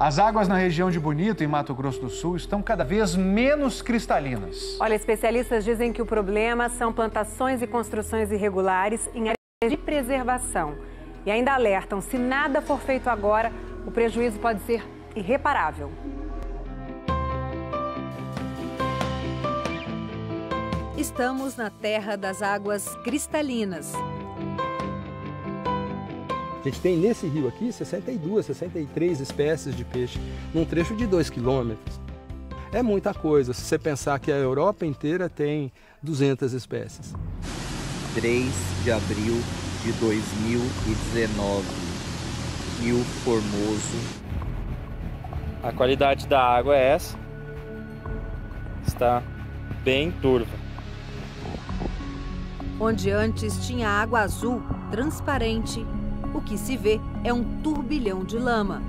As águas na região de Bonito, em Mato Grosso do Sul, estão cada vez menos cristalinas. Olha, especialistas dizem que o problema são plantações e construções irregulares em áreas de preservação. E ainda alertam, se nada for feito agora, o prejuízo pode ser irreparável. Estamos na terra das águas cristalinas. A gente tem nesse rio aqui 62, 63 espécies de peixe, num trecho de 2 quilômetros. É muita coisa, se você pensar que a Europa inteira tem 200 espécies. 3 de abril de 2019, Rio Formoso. A qualidade da água é essa, está bem turva. Onde antes tinha água azul, transparente, o que se vê é um turbilhão de lama.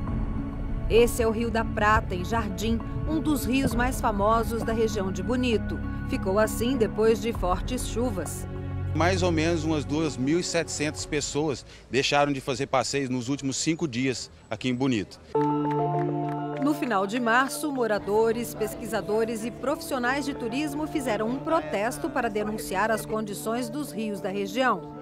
Esse é o Rio da Prata, em Jardim, um dos rios mais famosos da região de Bonito. Ficou assim depois de fortes chuvas. Mais ou menos umas 2.700 pessoas deixaram de fazer passeios nos últimos 5 dias aqui em Bonito. No final de março, moradores, pesquisadores e profissionais de turismo fizeram um protesto para denunciar as condições dos rios da região.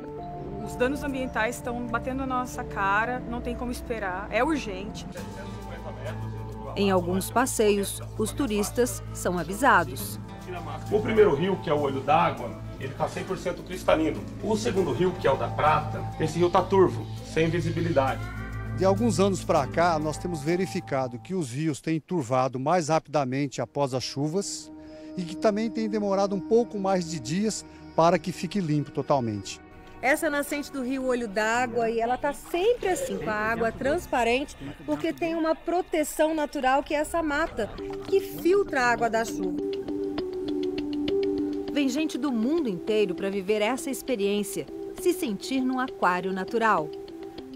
Os danos ambientais estão batendo na nossa cara, não tem como esperar, é urgente. Em alguns passeios, os turistas são avisados. O primeiro rio, que é o Olho d'Água, ele está 100% cristalino. O segundo rio, que é o da Prata, esse rio está turvo, sem visibilidade. De alguns anos para cá, nós temos verificado que os rios têm turvado mais rapidamente após as chuvas e que também tem demorado um pouco mais de dias para que fique limpo totalmente. Essa nascente do rio Olho d'Água, e ela está sempre assim, com a água transparente, porque tem uma proteção natural que é essa mata, que filtra a água da chuva. Vem gente do mundo inteiro para viver essa experiência, se sentir num aquário natural.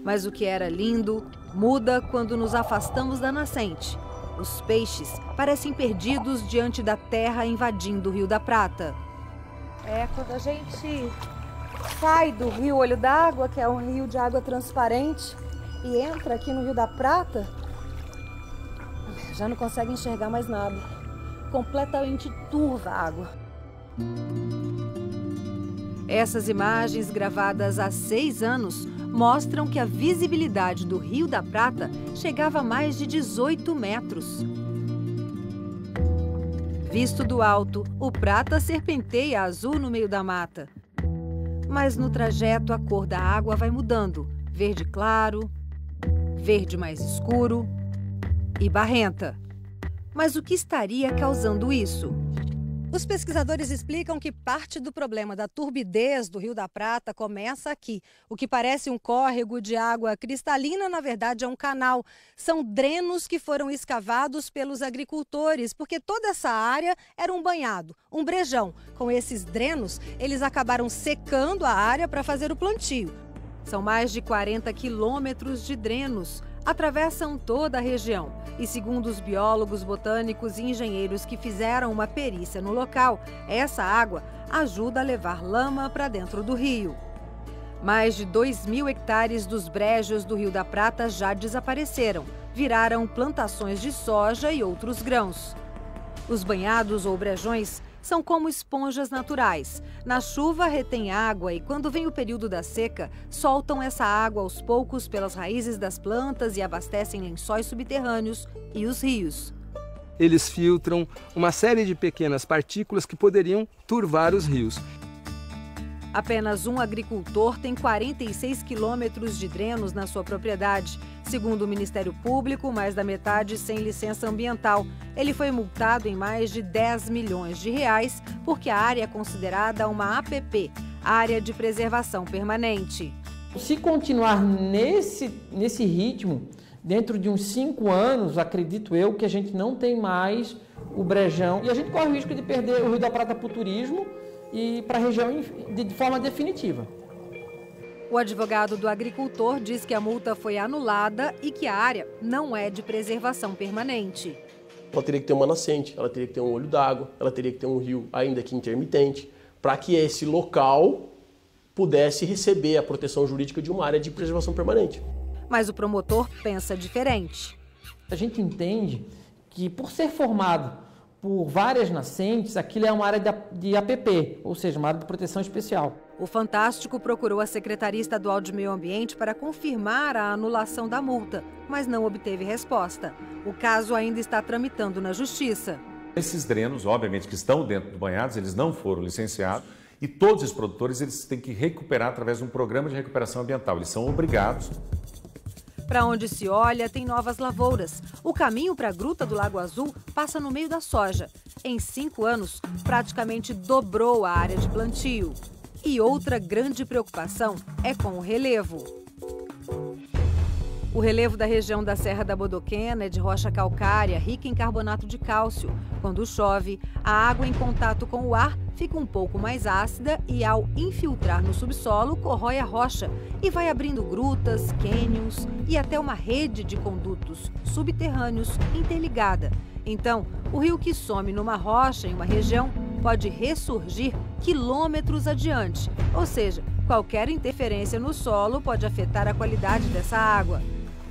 Mas o que era lindo muda quando nos afastamos da nascente. Os peixes parecem perdidos diante da terra invadindo o Rio da Prata. Quando a gente sai do Rio Olho d'Água, que é um rio de água transparente, e entra aqui no Rio da Prata, já não consegue enxergar mais nada. Completamente turva a água. Essas imagens, gravadas há 6 anos, mostram que a visibilidade do Rio da Prata chegava a mais de 18 metros. Visto do alto, o Prata serpenteia azul no meio da mata. Mas no trajeto a cor da água vai mudando. Verde claro, verde mais escuro e barrenta. Mas o que estaria causando isso? Os pesquisadores explicam que parte do problema da turbidez do Rio da Prata começa aqui. O que parece um córrego de água cristalina, na verdade, é um canal. São drenos que foram escavados pelos agricultores, porque toda essa área era um banhado, um brejão. Com esses drenos, eles acabaram secando a área para fazer o plantio. São mais de 40 quilômetros de drenos. Atravessam toda a região e, segundo os biólogos, botânicos e engenheiros que fizeram uma perícia no local, essa água ajuda a levar lama para dentro do rio. Mais de 2.000 hectares dos brejos do Rio da Prata já desapareceram, viraram plantações de soja e outros grãos. Os banhados ou brejões são como esponjas naturais. Na chuva retém água e quando vem o período da seca, soltam essa água aos poucos pelas raízes das plantas e abastecem lençóis subterrâneos e os rios. Eles filtram uma série de pequenas partículas que poderiam turvar os rios. Apenas um agricultor tem 46 quilômetros de drenos na sua propriedade. Segundo o Ministério Público, mais da metade sem licença ambiental. Ele foi multado em mais de 10 milhões de reais porque a área é considerada uma APP, Área de Preservação Permanente. Se continuar nesse ritmo, dentro de uns 5 anos, acredito eu que a gente não tem mais o brejão e a gente corre o risco de perder o Rio da Prata para o turismo e para a região de forma definitiva. O advogado do agricultor diz que a multa foi anulada e que a área não é de preservação permanente. Ela teria que ter uma nascente, ela teria que ter um olho d'água, ela teria que ter um rio ainda que intermitente, para que esse local pudesse receber a proteção jurídica de uma área de preservação permanente. Mas o promotor pensa diferente. A gente entende que, por ser formado por várias nascentes, aquilo é uma área de APP, ou seja, uma área de proteção especial. O Fantástico procurou a Secretaria Estadual de Meio Ambiente para confirmar a anulação da multa, mas não obteve resposta. O caso ainda está tramitando na Justiça. Esses drenos, obviamente, que estão dentro do banhados, eles não foram licenciados e todos os produtores eles têm que recuperar através de um programa de recuperação ambiental. Eles são obrigados. Para onde se olha, tem novas lavouras. O caminho para a Gruta do Lago Azul passa no meio da soja. Em 5 anos, praticamente dobrou a área de plantio. E outra grande preocupação é com o relevo. O relevo da região da Serra da Bodoquena é de rocha calcária, rica em carbonato de cálcio. Quando chove, a água em contato com o ar fica um pouco mais ácida e, ao infiltrar no subsolo, corrói a rocha e vai abrindo grutas, cânions e até uma rede de condutos subterrâneos interligada. Então, o rio que some numa rocha em uma região pode ressurgir quilômetros adiante. Ou seja, qualquer interferência no solo pode afetar a qualidade dessa água.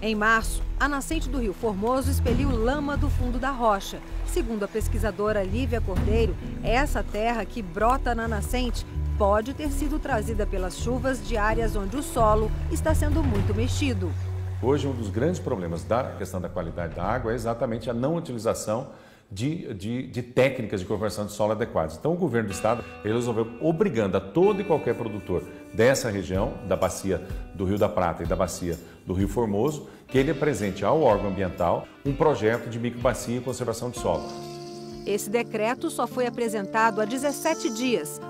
Em março, a nascente do Rio Formoso expeliu lama do fundo da rocha. Segundo a pesquisadora Lívia Cordeiro, essa terra que brota na nascente pode ter sido trazida pelas chuvas de áreas onde o solo está sendo muito mexido. Hoje, um dos grandes problemas da questão da qualidade da água é exatamente a não utilização de técnicas de conversão de solo adequadas. Então, o governo do estado ele resolveu obrigando a todo e qualquer produtor dessa região, da bacia do Rio da Prata e da bacia do Rio Formoso, que ele apresente ao órgão ambiental um projeto de microbacia e conservação de solo. Esse decreto só foi apresentado há 17 dias.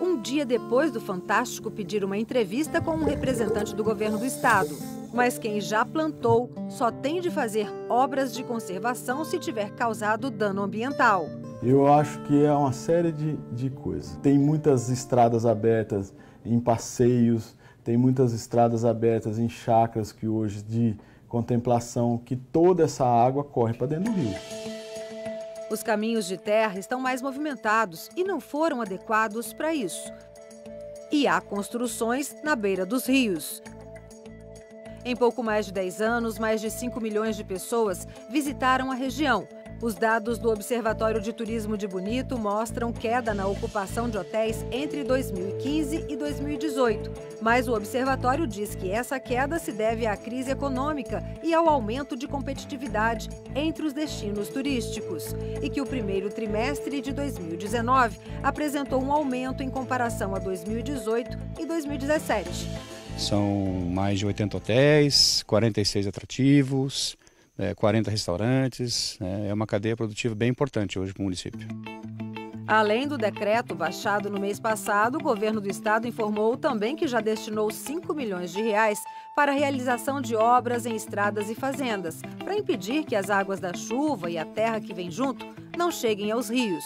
Um dia depois do Fantástico pedir uma entrevista com um representante do governo do estado. Mas quem já plantou só tem de fazer obras de conservação se tiver causado dano ambiental. Eu acho que é uma série de coisas. Tem muitas estradas abertas em passeios, tem muitas estradas abertas em chácaras que hoje de contemplação, que toda essa água corre para dentro do rio. Os caminhos de terra estão mais movimentados e não foram adequados para isso. E há construções na beira dos rios. Em pouco mais de 10 anos, mais de 5 milhões de pessoas visitaram a região. Os dados do Observatório de Turismo de Bonito mostram queda na ocupação de hotéis entre 2015 e 2018. Mas o observatório diz que essa queda se deve à crise econômica e ao aumento de competitividade entre os destinos turísticos. E que o primeiro trimestre de 2019 apresentou um aumento em comparação a 2018 e 2017. São mais de 80 hotéis, 46 atrativos, 40 restaurantes. É uma cadeia produtiva bem importante hoje para o município. Além do decreto baixado no mês passado, o governo do estado informou também que já destinou 5 milhões de reais para a realização de obras em estradas e fazendas, para impedir que as águas da chuva e a terra que vem junto não cheguem aos rios.